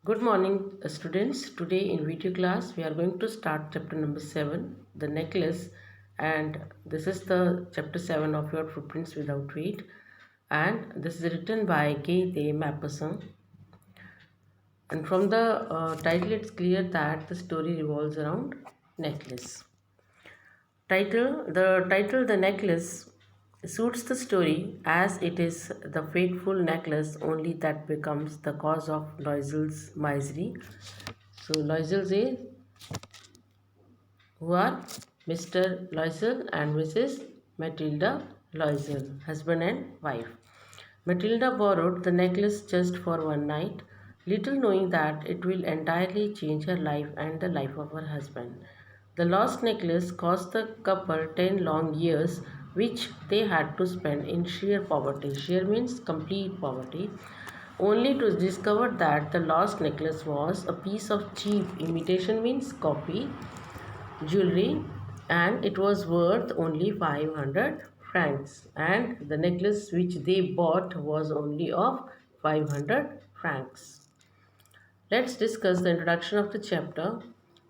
Good morning, students. Today in video class, we are going to start chapter number 7, the necklace. And this is the chapter 7 of your Footprints Without Weight. And this is written by Gay De Mapperson. And from the title, it's clear that the story revolves around necklace. The necklace suits the story as it is the fateful necklace only that becomes the cause of Loisel's misery. So Loisel is who are Mr. Loisel and Mrs. Matilda Loisel, husband and wife. Matilda borrowed the necklace just for one night, little knowing that it will entirely change her life and the life of her husband. The lost necklace cost the couple 10 long years, which they had to spend in sheer poverty. Sheer means complete poverty, only to discover that the lost necklace was a piece of cheap imitation means copy jewelry, and it was worth only 500 francs, and the necklace which they bought was only of 500 francs. Let's discuss the introduction of the chapter.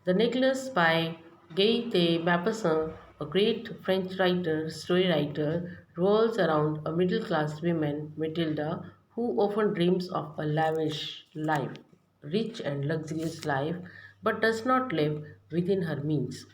The Necklace by Guy de Maupassant, a great French writer, story writer, revolves around a middle class woman, Matilda, who often dreams of a lavish life, rich and luxurious life, but does not live within her means.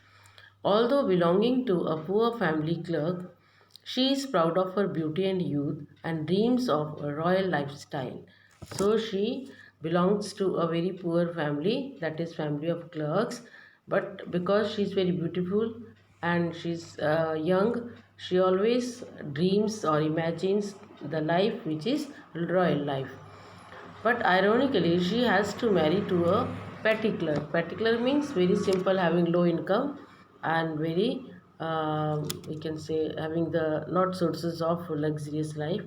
Although belonging to a poor family clerk, she is proud of her beauty and youth and dreams of a royal lifestyle. So she belongs to a very poor family, that is family of clerks, but because she is very beautiful and she's young, she always dreams or imagines the life which is royal life. But ironically, she has to marry to a petty clerk. Petty clerk means very simple, having low income and very, we can say, having the not sources of luxurious life.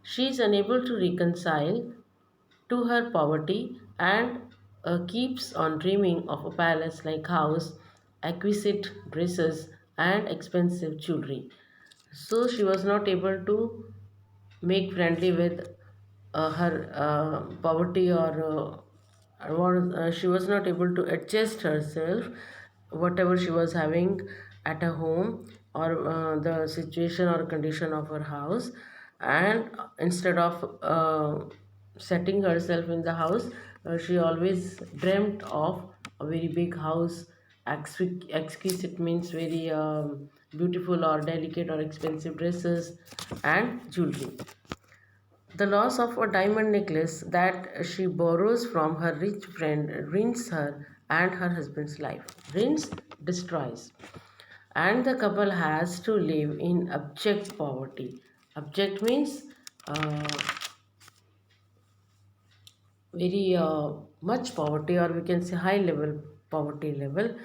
She is unable to reconcile to her poverty and keeps on dreaming of a palace like house, exquisite dresses, and expensive jewelry. So she was not able to make friendly with her poverty, or she was not able to adjust herself whatever she was having at her home, or the situation or condition of her house. And instead of setting herself in the house, she always dreamt of a very big house. Exquisite means very beautiful or delicate or expensive dresses and jewelry. The loss of a diamond necklace that she borrows from her rich friend ruins her and her husband's life. Ruins, destroys. And the couple has to live in abject poverty. Abject means uh, very much poverty, or we can say high level poverty level,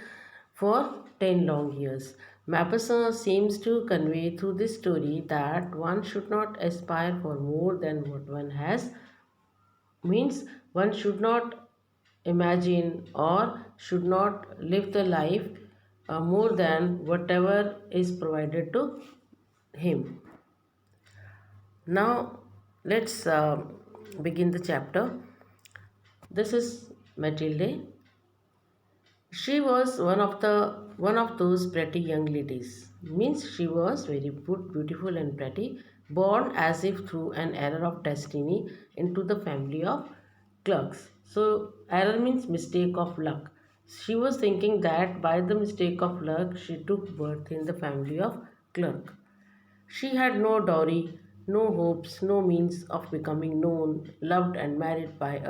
for 10 long years. Maupassant seems to convey through this story that one should not aspire for more than what one has, means one should not imagine or should not live the life more than whatever is provided to him. Now let's begin the chapter. This is Matilde. She was one of those pretty young ladies. Means she was very beautiful and pretty, born as if through an error of destiny into the family of clerks. So error means mistake of luck. She was thinking that by the mistake of luck she took birth in the family of clerk. She had no dowry, no hopes, no means of becoming known, loved and married by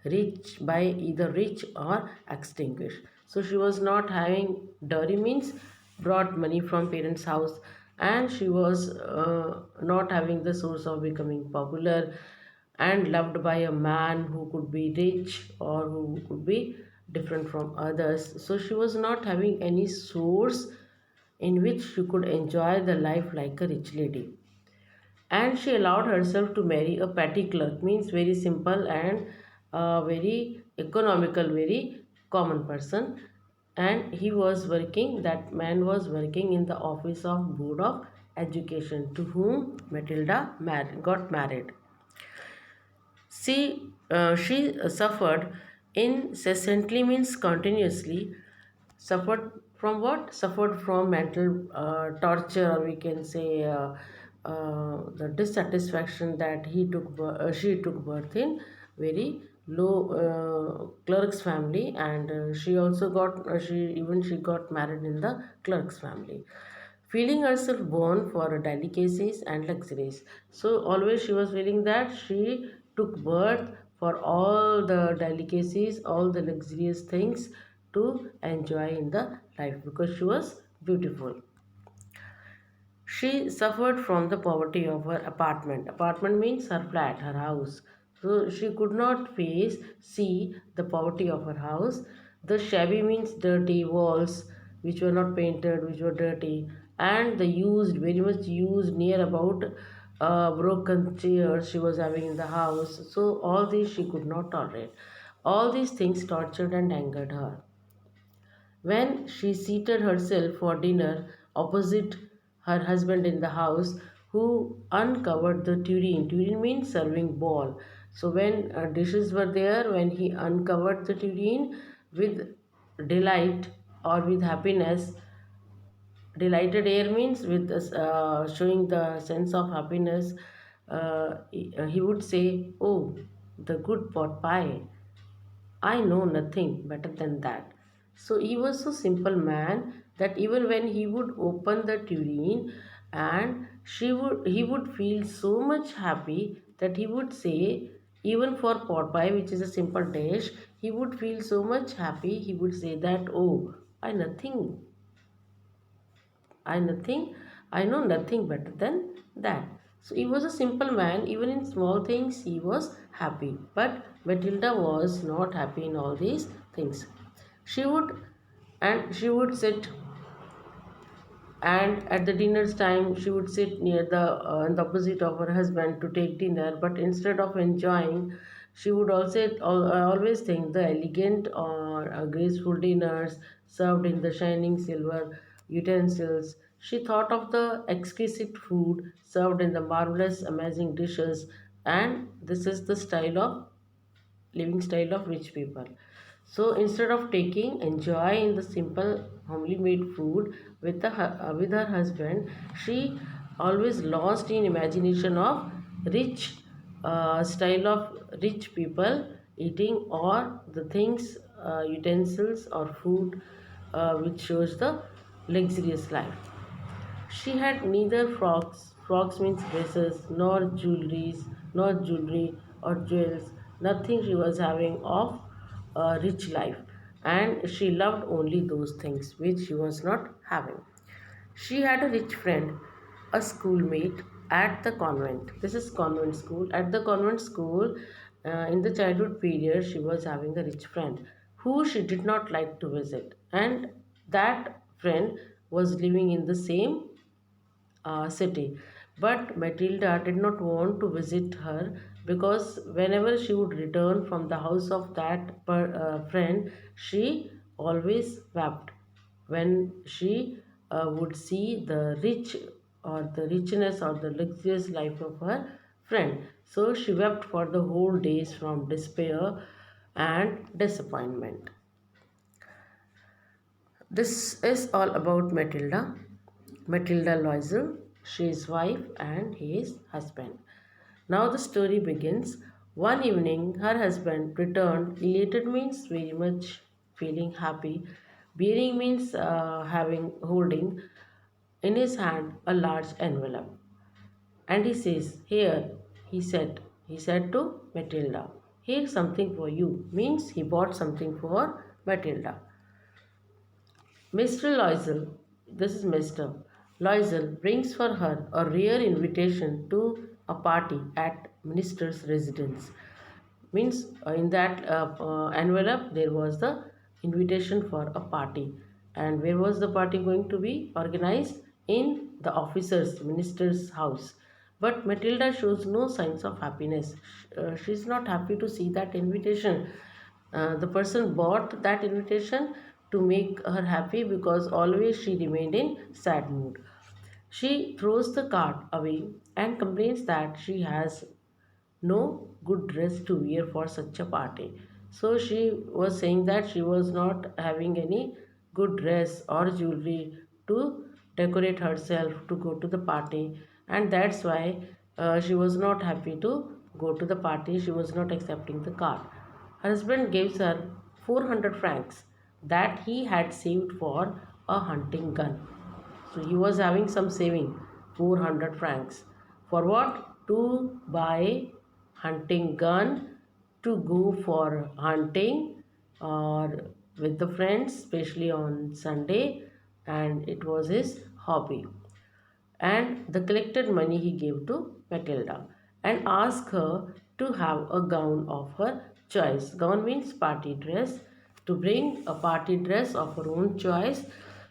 either rich or extinguished. So she was not having dowry means brought money from parents' house, and she was not having the source of becoming popular and loved by a man who could be rich or who could be different from others. So she was not having any source in which she could enjoy the life like a rich lady. And she allowed herself to marry a petty clerk, means very simple and very economical, very common person. And he was working, that man was working in the office of Board of Education, to whom Matilda got married. She suffered Incessantly means continuously. Suffered from what? Suffered from mental torture, or we can say the dissatisfaction that she took birth in very low clerk's family, and she got married in the clerk's family, feeling herself born for delicacies and luxuries. So always she was feeling that she took birth for all the delicacies, all the luxurious things to enjoy in the life because she was beautiful. She suffered from the poverty of her apartment. Apartment means her flat, her house. So she could not see the poverty of her house. The shabby means dirty walls, which were not painted, which were dirty, and the used, very much used, near about broken chairs she was having in the house. So all these she could not tolerate. All these things tortured and angered her. When she seated herself for dinner opposite her husband in the house, who uncovered the tureen. Tureen means serving bowl. So when dishes were there, when he uncovered the tureen with delight or with happiness, delighted air means with showing the sense of happiness, he would say, "Oh, the good pot pie. I know nothing better than that." So he was so simple man that even when he would open the tureen and he would feel so much happy that he would say, even for pot pie, which is a simple dish, he would feel so much happy. He would say that, "Oh, I nothing I nothing I know nothing better than that." So he was a simple man, even in small things he was happy. But Matilda was not happy in all these things. She would she would sit, and at the dinner's time she would sit near the opposite of her husband to take dinner, but instead of enjoying, she would always think the elegant or graceful dinners served in the shining silver utensils. She thought of the exquisite food served in the marvelous amazing dishes, and this is the living style of rich people. So instead of taking enjoy in the simple homely made food with her husband, she always lost in imagination of rich style of rich people eating, or the things, utensils or food which shows the luxurious life. She had neither frocks means dresses, nor jewelry or jewels, nothing she was having of a rich life, and she loved only those things which she was not having. She had a rich friend, a schoolmate at the convent. This is convent school. At the convent school, in the childhood period, she was having a rich friend who she did not like to visit, and that friend was living in the same city. But Matilda did not want to visit her because whenever she would return from the house of that friend, she always wept when she would see the rich or the richness or the luxurious life of her friend. So she wept for the whole days from despair and disappointment. This is all about Matilda. Matilda Loisel, she is wife and he is husband. Now the story begins. One evening, her husband returned. Elated means very much feeling happy. Bearing means holding in his hand a large envelope. And he says, "Here," he said to Matilda, "here's something for you." Means he bought something for Matilda. Mr. Loisel, this is Mr. Loisel brings for her a rare invitation to a party at minister's residence. Means in that envelope there was the invitation for a party. And where was the party going to be organized? In the officer's, minister's house. But Matilda shows no signs of happiness. She's not happy to see that invitation. The person bought that invitation to make her happy because always she remained in sad mood. She throws the card away and complains that she has no good dress to wear for such a party. So she was saying that she was not having any good dress or jewelry to decorate herself to go to the party, and that's why she was not happy to go to the party. She was not accepting the card. Her husband gives her 400 francs that he had saved for a hunting gun. So he was having some saving, 400 francs. For what? To buy hunting gun, to go for hunting or with the friends, especially on Sunday, and it was his hobby. And the collected money he gave to Matilda and asked her to have a gown of her choice. Gown means party dress. To bring a party dress of her own choice.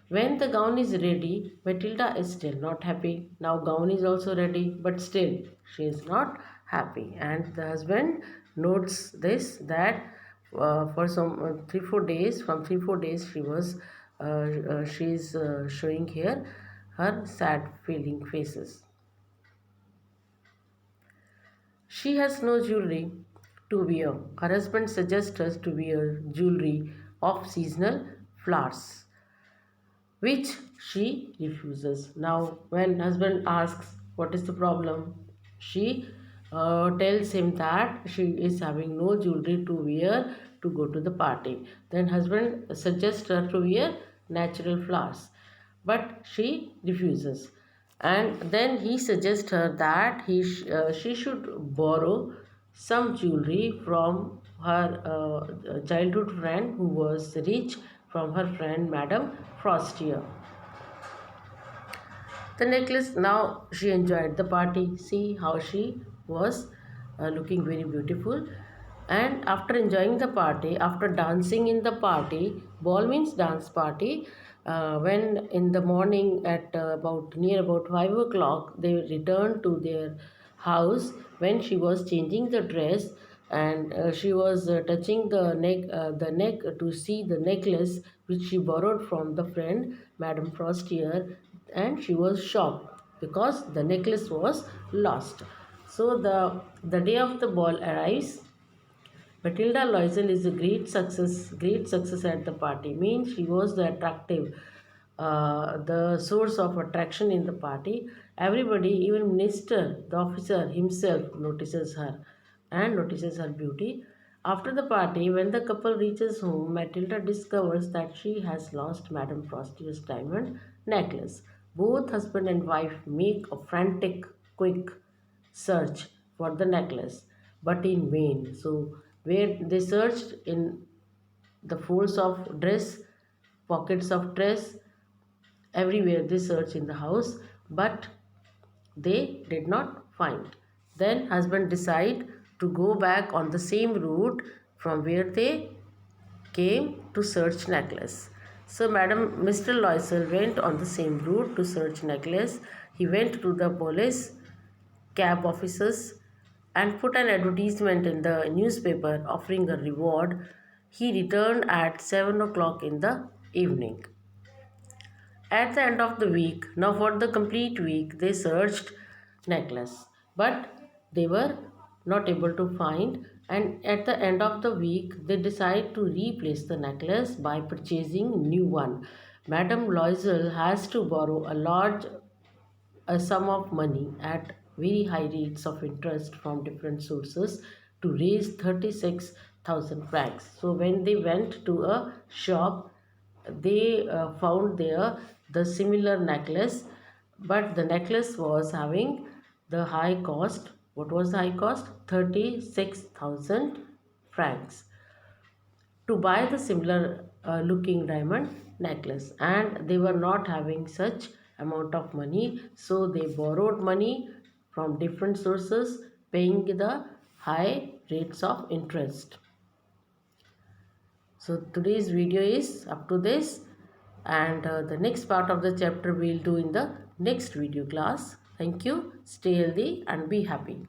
When the gown is ready, Matilda is still not happy. Now gown is also ready, but still she is not happy. And the husband notes this, that for some 3-4 days, from 3-4 days she is showing here her sad feeling faces. She has no jewelry to wear. Her husband suggests us to wear jewelry of seasonal flowers, which she refuses. Now, when husband asks what is the problem, she tells him that she is having no jewelry to wear to go to the party. Then husband suggests her to wear natural flowers, but she refuses. And then he suggests her that she should borrow some jewelry from her childhood friend who was rich, from her friend Madame Frostier. The necklace, now she enjoyed the party. See how she was looking very beautiful. And after enjoying the party, after dancing in the party, ball means dance party. When in the morning at about near about 5 o'clock, they returned to their house. When she was changing the dress, and she was touching the neck to see the necklace which she borrowed from the friend Madame Frostier, and she was shocked because the necklace was lost. So the day of the ball arrives. Matilda Loisel is a great success at the party. Means she was the attractive, the source of attraction in the party. Everybody, even minister, the officer himself, notices her and notices her beauty. After the party, when the couple reaches home, Matilda discovers that she has lost Madame Frostier's diamond necklace. Both husband and wife make a frantic, quick search for the necklace, but in vain. So, where they searched in the folds of dress, pockets of dress, everywhere they searched in the house, but they did not find. Then husband decide to go back on the same route from where they came to search necklace. So Mr. Loisel went on the same route to search necklace. He went to the police cab officers and put an advertisement in the newspaper offering a reward. He returned at 7 o'clock in the evening. At the end of the week, now for the complete week, they searched necklace, but they were not able to find. And at the end of the week, they decide to replace the necklace by purchasing new one. Madame Loisel has to borrow a sum of money at very high rates of interest from different sources to raise 36,000 francs. So when they went to a shop, they found there the similar necklace, but the necklace was having the high cost. What was the high cost? 36,000 francs to buy the similar looking diamond necklace, and they were not having such amount of money, so they borrowed money from different sources, paying the high rates of interest. So today's video is up to this, and the next part of the chapter we'll do in the next video class. Thank you. Stay healthy and be happy.